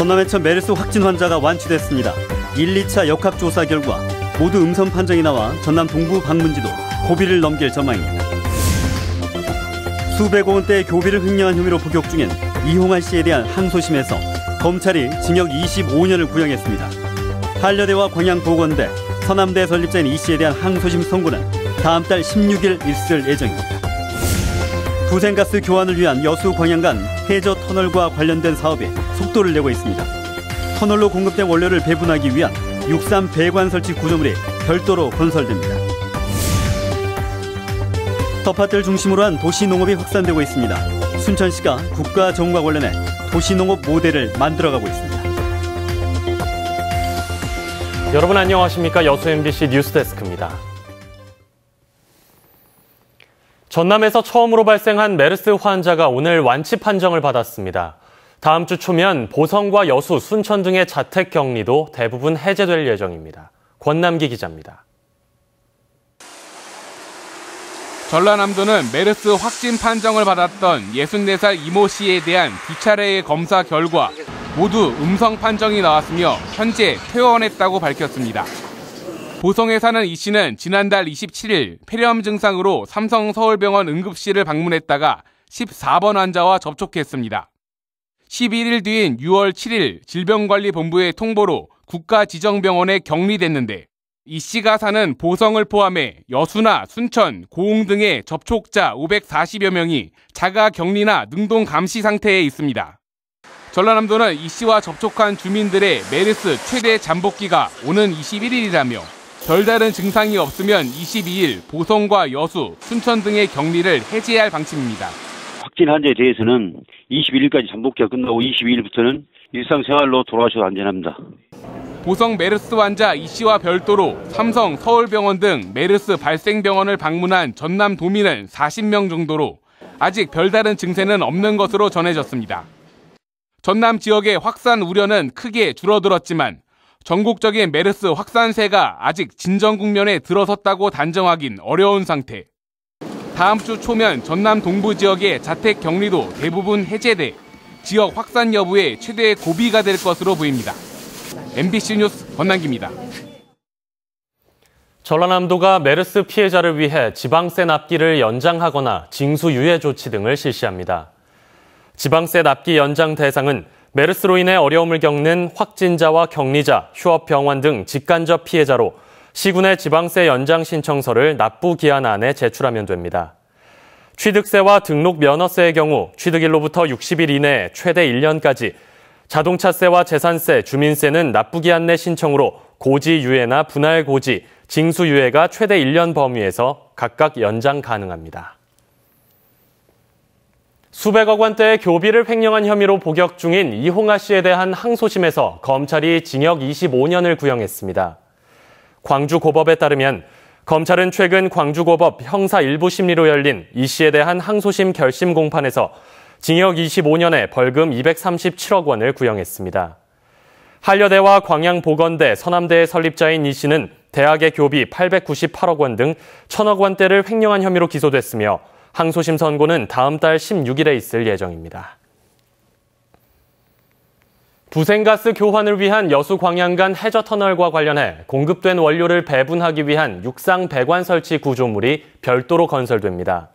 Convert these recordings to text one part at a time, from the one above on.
전남의 첫 메르스 확진 환자가 완치됐습니다. 1, 2차 역학조사 결과 모두 음성 판정이 나와 전남 동부 방문지도 고비를 넘길 전망입니다. 수백억 원대의 교비를 횡령한 혐의로 복역 중인 이홍환 씨에 대한 항소심에서 검찰이 징역 25년을 구형했습니다. 한려대와 광양보건대, 서남대 설립자인 이 씨에 대한 항소심 선고는 다음 달 16일 있을 예정입니다. 부생가스 교환을 위한 여수 광양 간 해저 터널과 관련된 사업이 속도를 내고 있습니다. 터널로 공급된 원료를 배분하기 위한 육상 배관 설치 구조물이 별도로 건설됩니다. 텃밭을 중심으로 한 도시농업이 확산되고 있습니다. 순천시가 국가 정부와 관련해 도시농업 모델을 만들어가고 있습니다. 여러분 안녕하십니까? 여수 MBC 뉴스데스크입니다. 전남에서 처음으로 발생한 메르스 환자가 오늘 완치 판정을 받았습니다. 다음 주 초면 보성과 여수, 순천 등의 자택 격리도 대부분 해제될 예정입니다. 권남기 기자입니다. 전라남도는 메르스 확진 판정을 받았던 64살 이모 씨에 대한 두 차례의 검사 결과 모두 음성 판정이 나왔으며 현재 퇴원했다고 밝혔습니다. 보성에 사는 이 씨는 지난달 27일 폐렴 증상으로 삼성서울병원 응급실을 방문했다가 14번 환자와 접촉했습니다. 11일 뒤인 6월 7일 질병관리본부의 통보로 국가지정병원에 격리됐는데 이 씨가 사는 보성을 포함해 여수나 순천, 고흥 등의 접촉자 540여 명이 자가 격리나 능동 감시 상태에 있습니다. 전라남도는 이 씨와 접촉한 주민들의 메르스 최대 잠복기가 오는 21일이라며 별다른 증상이 없으면 22일 보성과 여수, 순천 등의 격리를 해제할 방침입니다. 확진 환자에 대해서는 21일까지 잠복기가 끝나고 22일부터는 일상생활로 돌아가셔도 안전합니다. 보성 메르스 환자 이 씨와 별도로 삼성, 서울병원 등 메르스 발생병원을 방문한 전남 도민은 40명 정도로 아직 별다른 증세는 없는 것으로 전해졌습니다. 전남 지역의 확산 우려는 크게 줄어들었지만 전국적인 메르스 확산세가 아직 진정 국면에 들어섰다고 단정하긴 어려운 상태. 다음 주 초면 전남 동부 지역의 자택 격리도 대부분 해제돼 지역 확산 여부에 최대의 고비가 될 것으로 보입니다. MBC 뉴스 권남기입니다. 전라남도가 메르스 피해자를 위해 지방세 납기를 연장하거나 징수유예 조치 등을 실시합니다. 지방세 납기 연장 대상은 메르스로 인해 어려움을 겪는 확진자와 격리자, 휴업병원 등 직간접 피해자로 시군의 지방세 연장 신청서를 납부 기한 안에 제출하면 됩니다. 취득세와 등록 면허세의 경우 취득일로부터 60일 이내에 최대 1년까지, 자동차세와 재산세, 주민세는 납부 기한 내 신청으로 고지유예나 분할 고지, 징수유예가 최대 1년 범위에서 각각 연장 가능합니다. 수백억 원대의 교비를 횡령한 혐의로 복역 중인 이홍아 씨에 대한 항소심에서 검찰이 징역 25년을 구형했습니다. 광주고법에 따르면 검찰은 최근 광주고법 형사 1부 심리로 열린 이 씨에 대한 항소심 결심 공판에서 징역 25년에 벌금 237억 원을 구형했습니다. 한려대와 광양보건대, 서남대의 설립자인 이 씨는 대학의 교비 898억 원 등 1,000억 원대를 횡령한 혐의로 기소됐으며 항소심 선고는 다음 달 16일에 있을 예정입니다. 부생가스 교환을 위한 여수 광양 간 해저터널과 관련해 공급된 원료를 배분하기 위한 육상 배관 설치 구조물이 별도로 건설됩니다.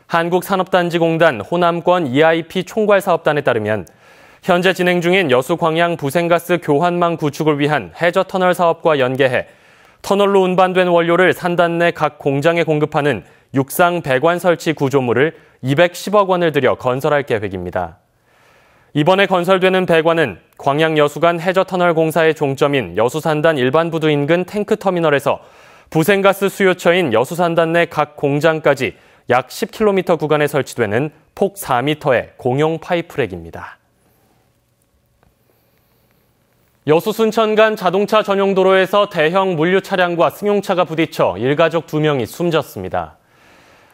한국산업단지공단 호남권 EIP 총괄사업단에 따르면 현재 진행 중인 여수 광양 부생가스 교환망 구축을 위한 해저터널 사업과 연계해 터널로 운반된 원료를 산단 내 각 공장에 공급하는 육상 배관 설치 구조물을 210억 원을 들여 건설할 계획입니다. 이번에 건설되는 배관은 광양 여수간 해저터널 공사의 종점인 여수산단 일반부두 인근 탱크터미널에서 부생가스 수요처인 여수산단 내 각 공장까지 약 10km 구간에 설치되는 폭 4m의 공용 파이프랙입니다. 여수 순천 간 자동차 전용 도로에서 대형 물류 차량과 승용차가 부딪혀 일가족 2명이 숨졌습니다.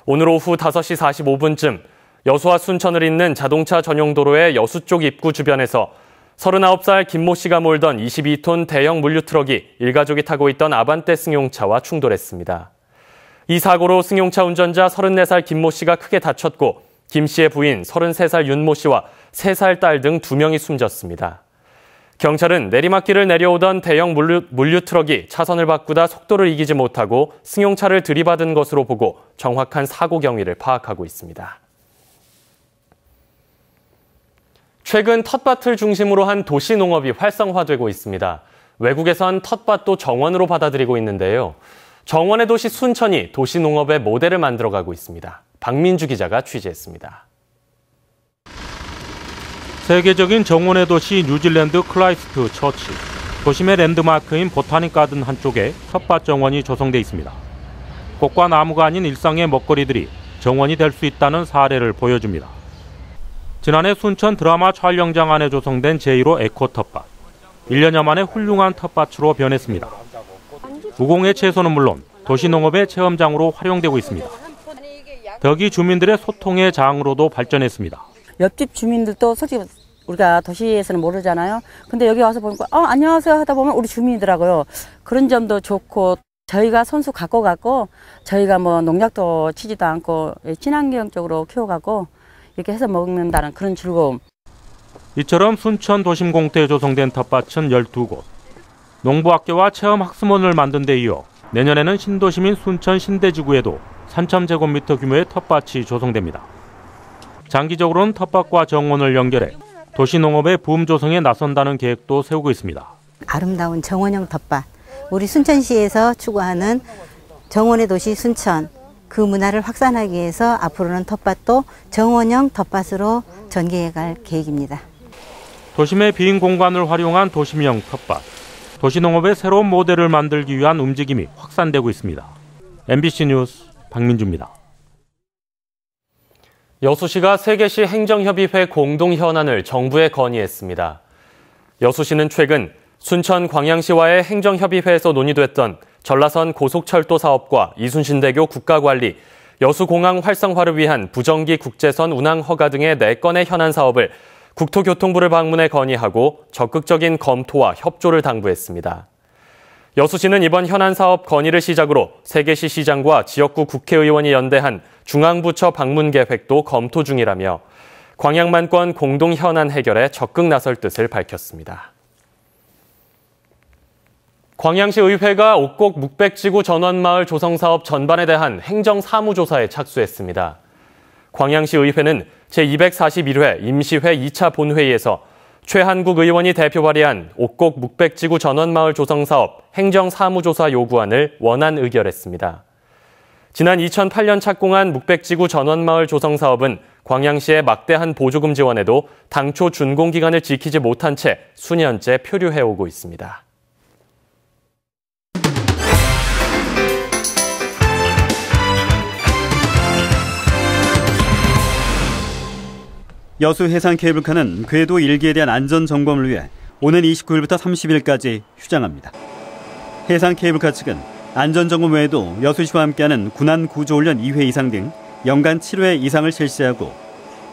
오늘 오후 5시 45분쯤 여수와 순천을 잇는 자동차 전용 도로의 여수 쪽 입구 주변에서 39살 김모 씨가 몰던 22톤 대형 물류 트럭이 일가족이 타고 있던 아반떼 승용차와 충돌했습니다. 이 사고로 승용차 운전자 34살 김모 씨가 크게 다쳤고 김 씨의 부인 33살 윤모 씨와 3살 딸 등 2명이 숨졌습니다. 경찰은 내리막길을 내려오던 대형 물류 트럭이 차선을 바꾸다 속도를 이기지 못하고 승용차를 들이받은 것으로 보고 정확한 사고 경위를 파악하고 있습니다. 최근 텃밭을 중심으로 한 도시 농업이 활성화되고 있습니다. 외국에선 텃밭도 정원으로 받아들이고 있는데요. 정원의 도시 순천이 도시 농업의 모델을 만들어가고 있습니다. 박민주 기자가 취재했습니다. 세계적인 정원의 도시 뉴질랜드 클라이스트 처치. 도심의 랜드마크인 보타닉 가든 한쪽에 텃밭 정원이 조성돼 있습니다. 꽃과 나무가 아닌 일상의 먹거리들이 정원이 될 수 있다는 사례를 보여줍니다. 지난해 순천 드라마 촬영장 안에 조성된 제1호 에코 텃밭. 1년여 만에 훌륭한 텃밭으로 변했습니다. 무공해 채소는 물론 도시농업의 체험장으로 활용되고 있습니다. 덕이 주민들의 소통의 장으로도 발전했습니다. 옆집 주민들도 솔직히 우리가 도시에서는 모르잖아요. 근데 여기 와서 보니까 안녕하세요 하다 보면 우리 주민이더라고요. 그런 점도 좋고 저희가 손수 갖고 저희가 뭐 농약도 치지도 않고 친환경적으로 키워가고 이렇게 해서 먹는다는 그런 즐거움. 이처럼 순천 도심 공터에 조성된 텃밭은 12곳. 농부학교와 체험학습원을 만든 데 이어 내년에는 신도시민 순천 신대지구에도 3,000제곱미터 규모의 텃밭이 조성됩니다. 장기적으로는 텃밭과 정원을 연결해 도시농업의 붐 조성에 나선다는 계획도 세우고 있습니다. 아름다운 정원형 텃밭, 우리 순천시에서 추구하는 정원의 도시 순천, 그 문화를 확산하기 위해서 앞으로는 텃밭도 정원형 텃밭으로 전개해갈 계획입니다. 도심의 빈 공간을 활용한 도심형 텃밭, 도시농업의 새로운 모델을 만들기 위한 움직임이 확산되고 있습니다. MBC 뉴스 박민주입니다. 여수시가 세계시 행정협의회 공동현안을 정부에 건의했습니다. 여수시는 최근 순천 광양시와의 행정협의회에서 논의됐던 전라선 고속철도 사업과 이순신대교 국가관리, 여수공항 활성화를 위한 부정기 국제선 운항 허가 등의 4건의 현안 사업을 국토교통부를 방문해 건의하고 적극적인 검토와 협조를 당부했습니다. 여수시는 이번 현안 사업 건의를 시작으로 세계시 시장과 지역구 국회의원이 연대한 중앙부처 방문 계획도 검토 중이라며 광양만권 공동 현안 해결에 적극 나설 뜻을 밝혔습니다. 광양시 의회가 옥곡 묵백지구 전원마을 조성사업 전반에 대한 행정사무조사에 착수했습니다. 광양시 의회는 제241회 임시회 2차 본회의에서 최한국 의원이 대표 발의한 옥곡 묵백지구 전원마을 조성사업 행정사무조사 요구안을 원안 의결했습니다. 지난 2008년 착공한 묵백지구 전원마을 조성사업은 광양시의 막대한 보조금 지원에도 당초 준공기간을 지키지 못한 채 수년째 표류해오고 있습니다. 여수 해상 케이블카는 궤도 1기에 대한 안전 점검을 위해 오는 29일부터 30일까지 휴장합니다. 해상 케이블카 측은 안전 점검 외에도 여수시와 함께하는 군안 구조훈련 2회 이상 등 연간 7회 이상을 실시하고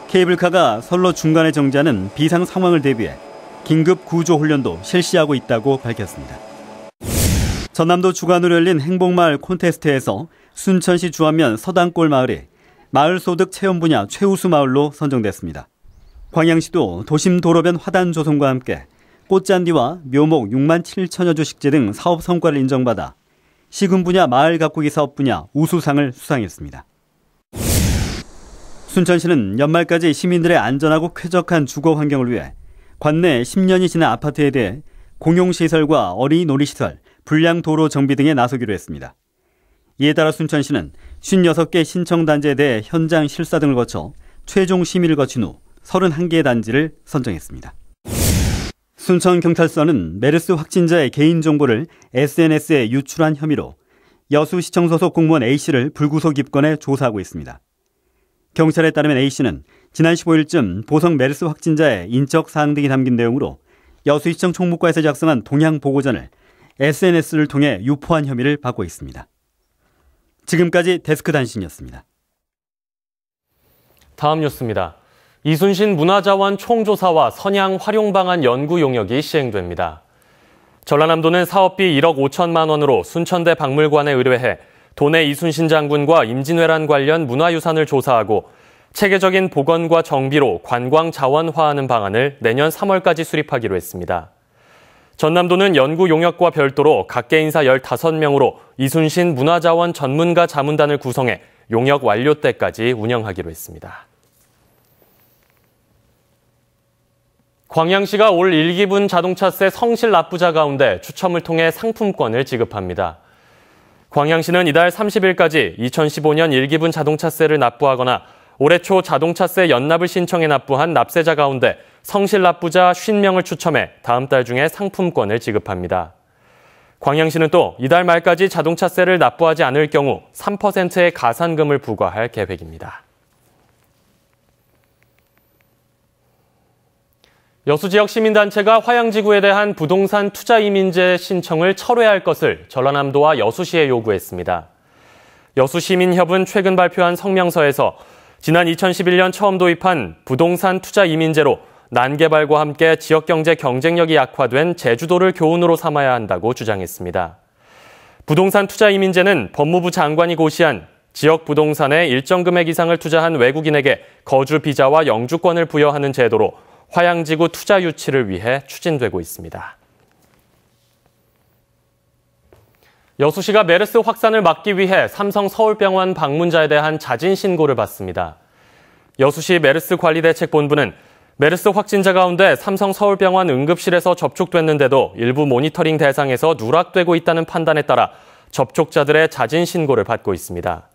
케이블카가 선로 중간에 정지하는 비상 상황을 대비해 긴급 구조훈련도 실시하고 있다고 밝혔습니다. 전남도 주관으로 열린 행복마을 콘테스트에서 순천시 주안면 서당골 마을이 마을 소득 체험 분야 최우수 마을로 선정됐습니다. 광양시도 도심 도로변 화단 조성과 함께 꽃잔디와 묘목 6만 7천여 주 식재 등 사업 성과를 인정받아 시군 분야 마을 가꾸기 사업 분야 우수상을 수상했습니다. 순천시는 연말까지 시민들의 안전하고 쾌적한 주거 환경을 위해 관내 10년이 지난 아파트에 대해 공용시설과 어린이 놀이시설, 불량 도로 정비 등에 나서기로 했습니다. 이에 따라 순천시는 56개 신청단지에 대해 현장 실사 등을 거쳐 최종 심의를 거친 후 31개의 단지를 선정했습니다. 순천경찰서는 메르스 확진자의 개인정보를 SNS에 유출한 혐의로 여수시청 소속 공무원 A씨를 불구속 입건해 조사하고 있습니다. 경찰에 따르면 A씨는 지난 15일쯤 보성 메르스 확진자의 인적 사항 등이 담긴 내용으로 여수시청 총무과에서 작성한 동향 보고전을 SNS를 통해 유포한 혐의를 받고 있습니다. 지금까지 데스크 단신이었습니다. 다음 뉴스입니다. 이순신 문화자원 총조사와 선양 활용 방안 연구 용역이 시행됩니다. 전라남도는 사업비 1억 5천만 원으로 순천대 박물관에 의뢰해 도내 이순신 장군과 임진왜란 관련 문화유산을 조사하고 체계적인 복원과 정비로 관광 자원화하는 방안을 내년 3월까지 수립하기로 했습니다. 전남도는 연구 용역과 별도로 각계 인사 15명으로 이순신 문화자원 전문가 자문단을 구성해 용역 완료 때까지 운영하기로 했습니다. 광양시가 올 1기분 자동차세 성실 납부자 가운데 추첨을 통해 상품권을 지급합니다. 광양시는 이달 30일까지 2015년 1기분 자동차세를 납부하거나 올해 초 자동차세 연납을 신청해 납부한 납세자 가운데 성실 납부자 50명을 추첨해 다음 달 중에 상품권을 지급합니다. 광양시는 또 이달 말까지 자동차세를 납부하지 않을 경우 3%의 가산금을 부과할 계획입니다. 여수 지역 시민단체가 화양지구에 대한 부동산 투자 이민제 신청을 철회할 것을 전라남도와 여수시에 요구했습니다. 여수시민협은 최근 발표한 성명서에서 지난 2011년 처음 도입한 부동산 투자 이민제로 난개발과 함께 지역경제 경쟁력이 약화된 제주도를 교훈으로 삼아야 한다고 주장했습니다. 부동산 투자 이민제는 법무부 장관이 고시한 지역 부동산에 일정 금액 이상을 투자한 외국인에게 거주 비자와 영주권을 부여하는 제도로 화양지구 투자 유치를 위해 추진되고 있습니다. 여수시가 메르스 확산을 막기 위해 삼성 서울병원 방문자에 대한 자진 신고를 받습니다. 여수시 메르스 관리대책본부는 메르스 확진자 가운데 삼성 서울병원 응급실에서 접촉됐는데도 일부 모니터링 대상에서 누락되고 있다는 판단에 따라 접촉자들의 자진 신고를 받고 있습니다.